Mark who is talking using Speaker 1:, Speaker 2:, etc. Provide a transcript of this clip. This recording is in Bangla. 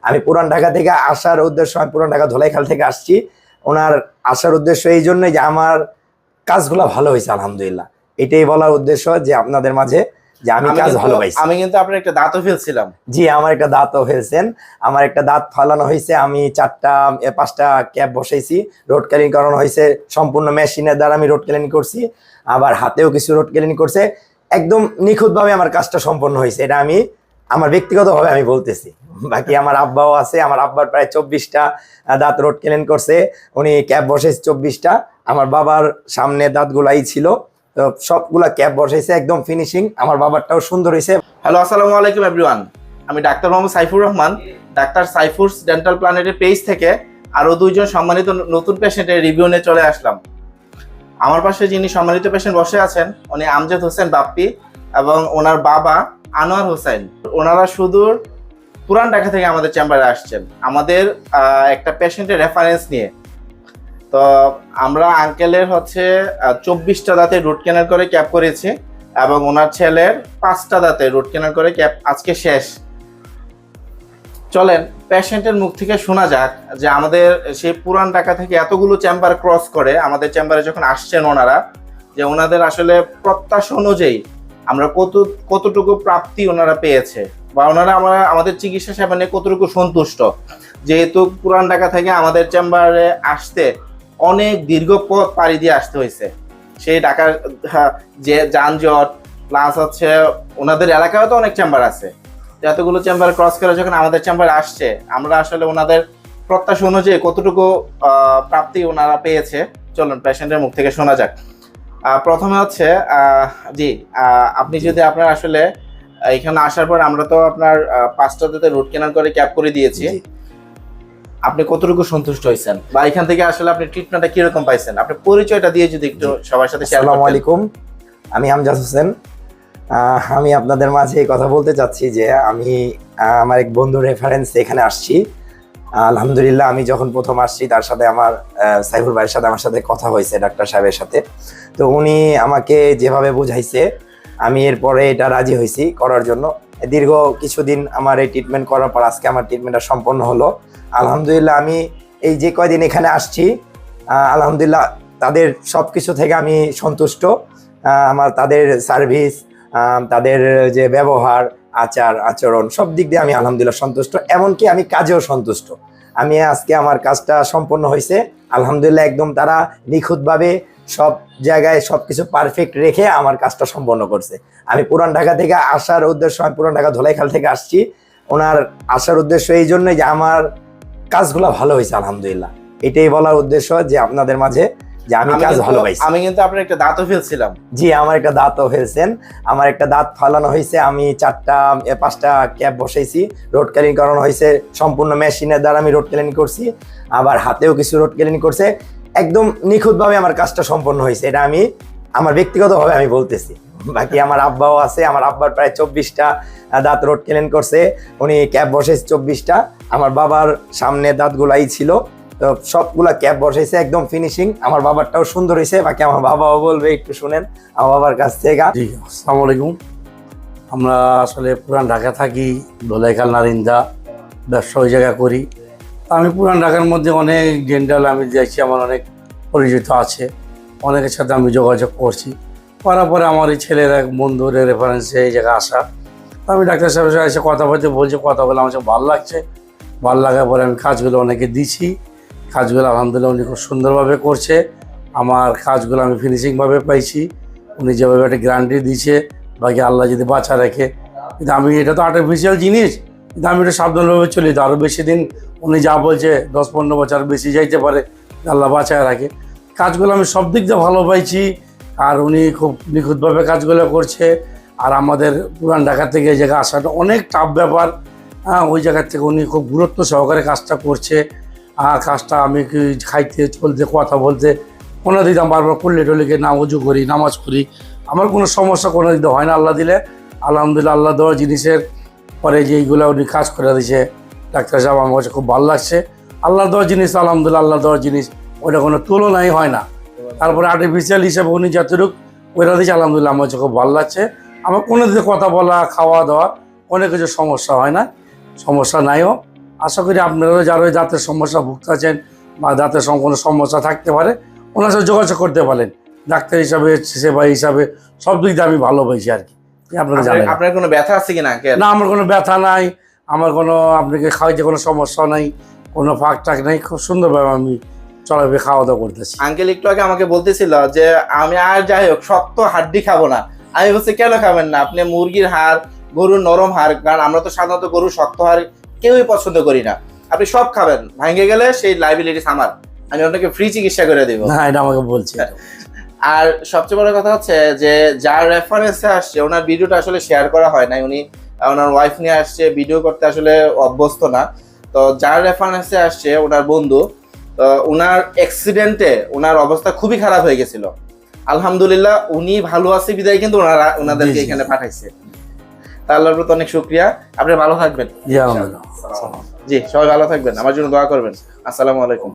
Speaker 1: আমি পুরান ঢাকা থেকে আসার উদ্দেশ্য, আমি পুরান ঢাকা ধোলাইখাল থেকে আসছি। ওনার আসার উদ্দেশ্য এই জন্যই যে আমার কাজগুলো ভালো হয়েছে আলহামদুলিল্লাহ। এটাই বলার উদ্দেশ্য যে আপনাদের মাঝে যে আমি কাজ ভালো পাইছি।
Speaker 2: আমি কিন্তু আপনার একটা দাঁতও ফেলছিলাম।
Speaker 1: জি, আমার একটা দাঁতও ফেলছেন। আমার একটা দাঁত ফালানো হয়েছে। আমি 4টা-5টা ক্যাপ বসাইছি, রোড ক্লিন করানো হয়েছে সম্পূর্ণ মেশিনের দ্বারা। আমি রোড ক্লিন করছি, আবার হাতেও কিছু রোড ক্লিন করছে। একদম নিখুঁতভাবে আমার কাজটা সম্পন্ন হয়েছে। এটা আমি আমার ব্যক্তিগতভাবে আমি বলতেছি। বাকি আমার আব্বাও আছে, আমার আব্বার প্রায় 24টা দাঁত রোড ক্লিন করছে, উনি ক্যাপ বসাইছে 24টা। আমার বাবার সামনে দাঁতগুলাই ছিল, তো সবগুলা ক্যাপ বসাইছে, একদম ফিনিশিং। আমার বাবারটাও সুন্দর হয়েছে।
Speaker 2: হ্যালো, আসসালামু আলাইকুম এভরিওয়ান। আমি doctor Mohammad Saifur Rahman, doctor সাইফুরস dental প্ল্যানেটের page থেকে আরো দুইজন সম্মানিত নতুন পেশেন্টের রিভিউ নিয়ে চলে আসলাম। আমার পাশে যিনি সম্মানিত পেশেন্ট বসে আছেন উনি আমজাদ হোসেন বাপ্পি এবং ওনার বাবা আনোয়ার হোসেন। ওনারা সুদূর পুরান ঢাকা থেকে আমাদের চেম্বারে আসছেন আমাদের একটা পেশেন্টের রেফারেন্স নিয়ে। তো আমরা আঙ্কেলের 24টা দাঁতে রুট ক্যানাল করে ক্যাপ করেছি এবং ওনার ছেলের 5টা দাঁতে রুট ক্যানাল করে ক্যাপ আজকে শেষ। চলেন পেশেন্টের মুখ থেকে শোনা যাক যে আমাদের সেই পুরান ঢাকা থেকে এতগুলো চেম্বার ক্রস করে আমাদের চেম্বারে যখন আসছেন ওনারা, যে ওনাদের আসলে প্রত্যাশা অনুযায়ী আমরা কতটুকু প্রাপ্তি ওনারা পেয়েছে, বা ওনারা আমাদের চিকিৎসা সেবা নিয়ে কতটুকু সন্তুষ্ট। যেহেতু পুরান ঢাকা থেকে আমাদের চেম্বারে আসতে অনেক দীর্ঘ পথ পাড়ি দিয়ে আসতে হয়েছে, সেই ঢাকার যে যানজট প্লাস ওনাদের এলাকায় তো অনেক চেম্বার আছে, এতগুলো চেম্বার ক্রস করে যখন আমাদের চেম্বারে আসছে, আমরা আসলে ওনাদের প্রত্যাশা অনুযায়ী কতটুকু প্রাপ্তি ওনারা পেয়েছে চলুন পেশেন্টের মুখ থেকে শোনা যাক। প্রথমে জি আপনি যদি আপনার আসলে এখানে আসার পর আমরা তো আপনার 5টা দাঁতে রুট ক্যানাল করে ক্যাপ করে দিয়েছি, আপনি কতটুকু সন্তুষ্ট হয়েছেন বা এখান থেকে আসলে আপনি ট্রিটমেন্টটা কিরকম পাইছেন, আপনি পরিচয়টা দিয়ে যদি একটু সবার সাথে শেয়ার করতেন।
Speaker 1: আসসালামু আলাইকুম, আমি আমজাদ হোসেন। আমি আপনাদের মাঝে এই কথা বলতে চাচ্ছি যে আমি আমার এক বন্ধুর রেফারেন্স এখানে আসছি। আলহামদুলিল্লাহ, আমি যখন প্রথম আসছি তার সাথে আমার সাইফুর ভাইয়ের সাথে আমার সাথে কথা হয়েছে, ডাক্তার সাহেবের সাথে। তো উনি আমাকে যেভাবে বুঝাইছে আমি এরপরে এটা রাজি হয়েছি করার জন্য। দীর্ঘ কিছুদিন আমার এই ট্রিটমেন্ট করার পর আজকে আমার ট্রিটমেন্টটা সম্পন্ন হলো আলহামদুলিল্লাহ। আমি এই যে কয়দিন এখানে আসছি আলহামদুলিল্লাহ তাদের সব কিছু থেকে আমি সন্তুষ্ট। তাদের সার্ভিস, তাদের যে ব্যবহার, আচরণ সব দিক দিয়ে আমি আলহামদুলিল্লাহ সন্তুষ্ট। এমনকি আমি কাজেও সন্তুষ্ট। আমি আজকে আমার কাজটা সম্পন্ন হয়েছে আলহামদুলিল্লাহ। একদম তারা নিখুঁতভাবে সব জায়গায় সব কিছু পারফেক্ট রেখে আমার কাজটা সম্পন্ন করছে। আমি পুরান ঢাকা থেকে আসার উদ্দেশ্য, আমি পুরান ঢাকা ধোলাইখাল থেকে আসছি। ওনার আসার উদ্দেশ্য এই জন্যই যে আমার কাজগুলো ভালো হয়েছে আলহামদুলিল্লাহ। এটাই বলার উদ্দেশ্য যে আপনাদের মাঝে যে আমি কাজ ভালো পাইছি।
Speaker 2: আমি কিন্তু আপনার একটা দাঁতও ফেলছিলাম।
Speaker 1: জি, আমার একটা দাঁতও ফেলছেন। আমার একটা দাঁত ফালানো হয়েছে। আমি 4টা-5টা ক্যাপ বসাইছি, রোড ক্লিন করানো হয়েছে সম্পূর্ণ মেশিনের দ্বারা। আমি রোড ক্লিন করছি, আবার হাতেও কিছু রোড ক্লিন করছে। একদম নিখুঁতভাবে আমার কাজটা সম্পন্ন হয়েছে। এটা আমি আমার ব্যক্তিগতভাবে আমি বলতেছি। বাকি আমার আব্বাও আছে, আমার আব্বার প্রায় 24টা দাঁত রোড ক্লিন করছে, উনি ক্যাপ বসাইছে 24টা। আমার বাবার সামনে দাঁতগুলাই ছিল, তো সবগুলা ক্যাপ বসাইছে, একদম ফিনিশিং। আমার বাবারটাও সুন্দর হয়েছে। বাকি আমার বাবাও বলবে, একটু শুনেন আমার বাবার কাছ থেকে।
Speaker 3: জি, আসসালামু আলাইকুম। আমরা আসলে পুরান ঢাকা থাকি, ধোলাইখাল নারিন্দা, ব্যবসা ওই জায়গা করি। আমি পুরান ঢাকার মধ্যে অনেক ডেন্টাল আমি যাইছি, আমার অনেক পরিচিত আছে, অনেকের সাথে আমি যোগাযোগ করছি। করার পরে আমার এই ছেলের এক বন্ধুর রেফারেন্সে এই জায়গায় আসা। আমি ডাক্তার সাহেবের সাথে এসে কথা বলছি, কথা বলে আমার কাছে ভালো লাগছে। ভালো লাগার পরে আমি কাজগুলো অনেকে দিছি। কাজগুলো আলহামদুলিল্লাহ উনি খুব সুন্দরভাবে করছে। আমার কাজগুলো আমি ফিনিশিংভাবে পাইছি। উনি যেভাবে একটা গ্যারান্টি দিয়েছে, বাকি আল্লাহ যদি বাঁচা রাখে। কিন্তু আমি এটা তো আর্টিফিশিয়াল জিনিস, কিন্তু আমি এটা সাবধানভাবে চলি। তো আরও বেশি দিন উনি যা বলছে 10-15 বছর বেশি যাইতে পারে, আল্লাহ বাঁচায় রাখে। কাজগুলো আমি সব দিক দিয়ে ভালো পাইছি, আর উনি খুব নিখুঁতভাবে কাজগুলো করছে। আর আমাদের পুরান ঢাকা থেকে এই জায়গায় আসাটা অনেক টাফ ব্যাপার। ওই জায়গার থেকে উনি খুব গুরুত্ব সহকারে কাজটা করছে। কাজটা আমি কি খাইতে চলতে কথা বলতে কোনো দিতাম, বারবার করলে টলিকে উজু করি, নামাজ করি, আমার কোনো সমস্যা কোনো দিতে হয় না। আল্লাহ দিলে আলহামদুলিল্লাহ, আল্লাহ দেওয়া জিনিসের পরে যে এইগুলো উনি কাজ করে দিয়েছে ডাক্তার সাহেব, আমার কাছে খুব ভালো লাগছে। আল্লাহ দেওয়া জিনিস আলহামদুলিল্লাহ, আল্লাহ দেওয়া জিনিস ওটা কোনো তুলনাই হয় না। তারপরে আর্টিফিশিয়াল হিসেবে উনি যতটুকু ওইটা দিয়েছে আলহামদুলিল্লাহ, আমার কাছে খুব ভালো লাগছে। আমার কোনো দিকে কথা বলা, খাওয়া দাওয়া অনেক কিছু সমস্যা হয় না, সমস্যা নাইও। আশা করি আপনারাও যারা ওই দাঁতের সমস্যা ভুগতেছেন বা দাঁতের কোনো সমস্যা থাকতে পারে ওনার সাথে যোগাযোগ করতে পারেন। ডাক্তার হিসাবে, সেবা হিসাবে সব দিক দিয়ে আমি ভালোবাসি আর কি, আপনারা জানেন।
Speaker 2: আপনার কোনো ব্যথা আছে কিনা আঙ্কেল?
Speaker 3: না, আমার কোনো ব্যথা নাই, আমার কোনো আপনাকে খাওয়াইতে কোনো সমস্যা নাই, কোনো ফাঁক টাক নাই, খুব সুন্দরভাবে আমি চলাফেরা খাওয়া দাওয়া করতেছি।
Speaker 2: আঙ্কেল একটু আগে আমাকে বলতেছিল যে আমি আর যাই হোক শক্ত হাড্ডি খাবো না। আমি বলছি কেন খাবেন না, আপনি মুরগির হাড়, গরুর নরম হাড়, কারণ আমরা তো সাধারণত গরুর শক্ত হাড় কেউই পছন্দ করি না, আপনি সব খাবেন, ভাঙে গেলে সেই লাইবিলিটিস আমার, আমি আপনাকে ফ্রি চিকিৎসা করে দিব।
Speaker 3: না, এটা আমাকে বলছে।
Speaker 2: আর সবচেয়ে বড় কথা হচ্ছে যে যার রেফারেন্সে আসছে ওনার ভিডিওটা আসলে শেয়ার করা হয় নাই, উনি ওনার ওয়াইফ নিয়ে আসছে, ভিডিও করতে আসলে অভ্যস্ত না। তো যার রেফারেন্সে আসছে ওনার বন্ধু, তো ওনার অ্যাক্সিডেন্টে ওনার অবস্থা খুবই খারাপ হয়ে গেছিল। আলহামদুলিল্লাহ উনি ভালো আছে বিদায় কিন্তু ওনাদেরকে এখানে পাঠাইছে। তা আল্লাহর প্রতি অনেক শুকরিয়া, আপনি ভালো থাকবেন।
Speaker 3: জি, আলহামদুলিল্লাহ।
Speaker 2: জি, সবাই ভালো থাকবেন, আমার জন্য দোয়া করবেন। আসসালামু আলাইকুম।